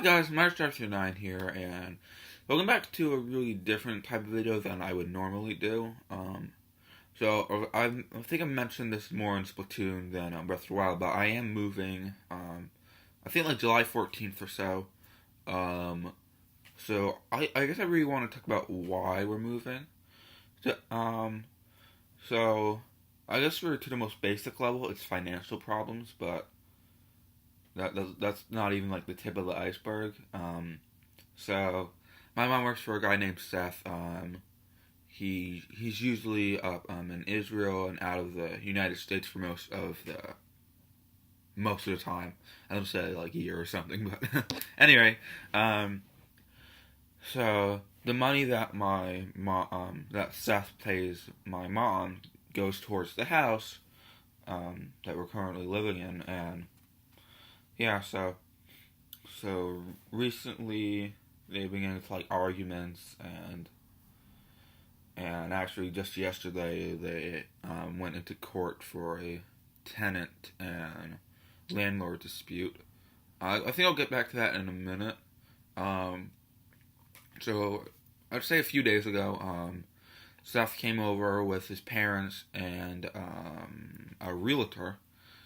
guys, MarchDark9 here, and welcome back to a really different type of video than I would normally do. I think I mentioned this more in Splatoon than Breath of the Wild, but I am moving, I think like July 14th or so. I guess I really want to talk about why we're moving. So, so I guess we're to the most basic level, it's financial problems, but that's not even like the tip of the iceberg. So my mom works for a guy named Seth. He's usually up in Israel and out of the United States for most of the time. I don't say like a year or something, but anyway. So the money that my mom that Seth pays my mom goes towards the house that we're currently living in, and yeah, so recently they began to like arguments, and actually just yesterday they went into court for a tenant and landlord dispute. I think I'll get back to that in a minute. Um, so I'd say a few days ago, Seth came over with his parents and a realtor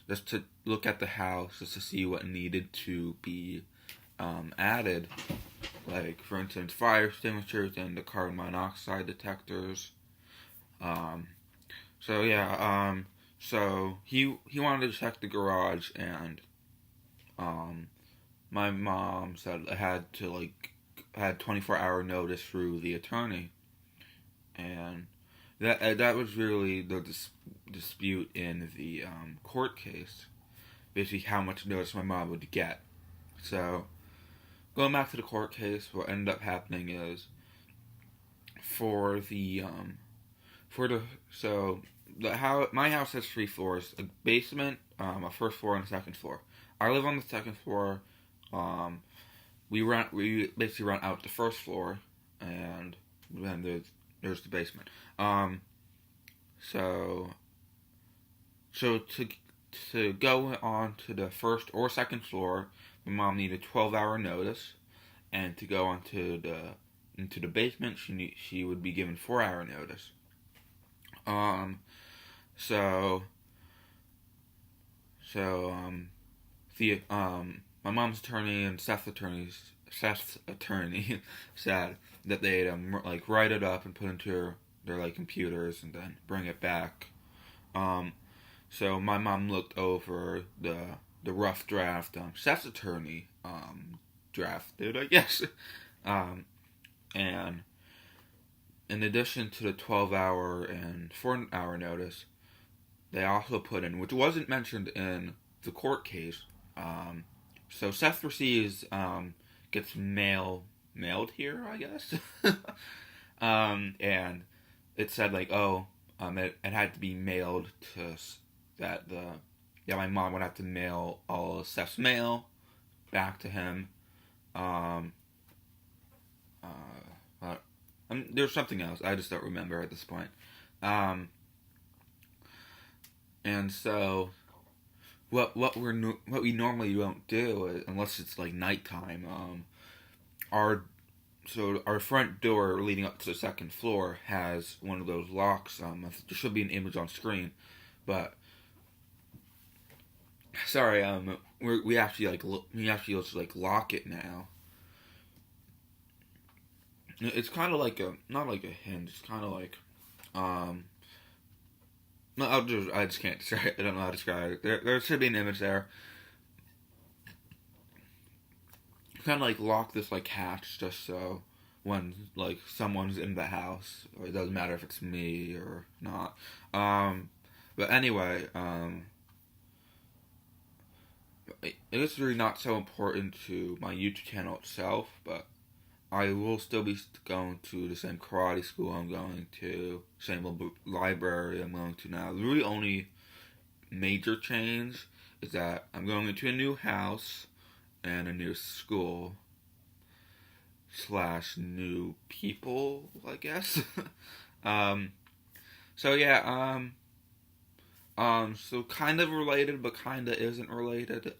just to look at the house, just to see what needed to be added. Like, for instance, fire extinguishers and the carbon monoxide detectors. Um, so he wanted to check the garage, and um, my mom said I had 24-hour notice through the attorney, and that was really the dispute in the court case. Basically, how much notice my mom would get. So, going back to the court case, what ended up happening is for the for the so the how my house has 3 floors: a basement, a first floor, and a second floor. I live on the second floor. Um, we basically rent out the first floor, and then there's the basement. So so to go on to the first or second floor, my mom needed 12-hour notice, and to go into the basement, she would be given 4-hour notice. Um, so so the my mom's attorney and Seth's attorney said that they'd like write it up and put into their like computers and then bring it back. Um, so my mom looked over the rough draft Seth's attorney drafted, I guess. Um, and in addition to the 12-hour and 4-hour notice, they also put in, which wasn't mentioned in the court case. So Seth receives gets mailed here, I guess. And it said like, it had to be mailed to my mom would have to mail all of Seth's mail back to him. Um, there's something else I just don't remember at this point. Um, and so what we normally don't do, unless it's like nighttime, our our front door leading up to the second floor has one of those locks. There should be an image on screen, but sorry, we actually just like lock it now. It's kind of like not like a hinge. It's kind of like no, I just can't describe it. I don't know how to describe it. There should be an image there. Kind of like lock this like hatch just so when like someone's in the house, or it doesn't matter if it's me or not. But anyway, it's really not so important to my YouTube channel itself, but I will still be going to the same karate school I'm going to, same library I'm going to now. The really only major change is that I'm going into a new house and a new school / new people, I guess. um, so yeah, so kind of related, but kind of isn't related.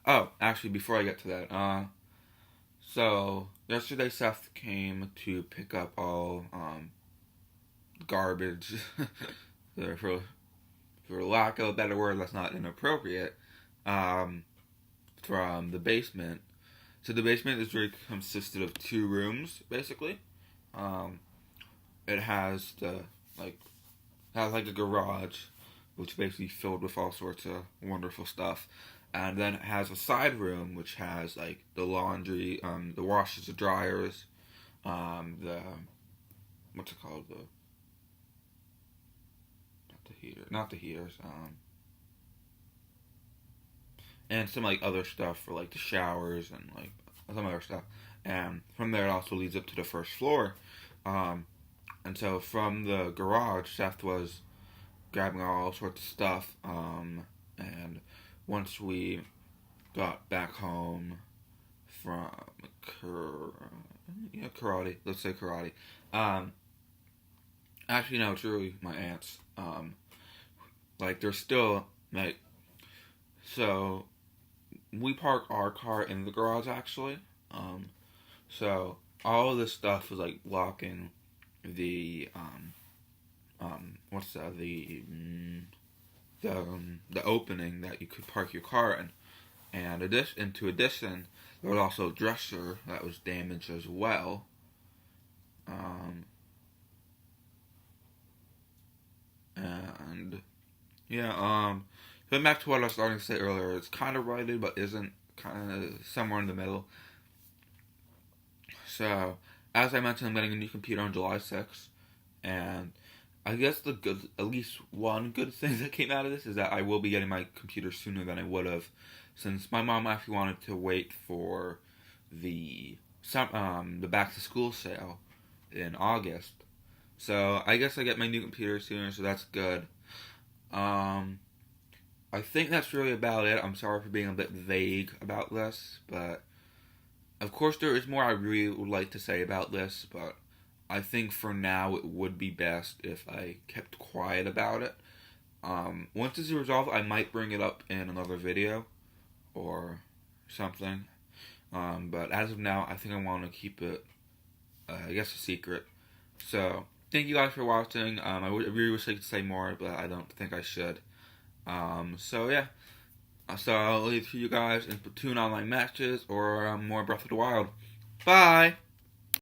Oh, actually, before I get to that, so yesterday Seth came to pick up all garbage, for for lack of a better word, that's not inappropriate, um, from the basement. So the basement is really consisted of two rooms basically. Um, it has the like has like a garage, which is basically filled with all sorts of wonderful stuff, and then it has a side room which has like the laundry, the washers, the dryers, the what's it called, the not the heaters, and some like other stuff for like the showers and like some other stuff. And from there, it also leads up to the first floor. Um, and so from the garage, Seth was grabbing all sorts of stuff. And once we got back home from karate, let's say karate. Um, Actually, no, it's really my aunt's. Like, there's still like, so we park our car in the garage actually. Um, so all of this stuff was like blocking the what's that, the opening that you could park your car in. And addition, there was also a dresser that was damaged as well. Um, and yeah, going back to what I was starting to say earlier, it's kind of righted but isn't, kind of somewhere in the middle. So, as I mentioned, I'm getting a new computer on July 6th, and I guess at least one good thing that came out of this is that I will be getting my computer sooner than I would have, since my mom actually wanted to wait for the back to school sale in August. So I guess I get my new computer sooner, so that's good. Um, I think that's really about it. I'm sorry for being a bit vague about this, but of course there is more I really would like to say about this, but I think for now it would be best if I kept quiet about it. Once this is resolved, I might bring it up in another video or something. But as of now, I think I want to keep it, I guess, a secret. So, thank you guys for watching. I really wish I could say more, but I don't think I should. So yeah. So I'll leave to you guys in Platoon online matches or more Breath of the Wild. Bye!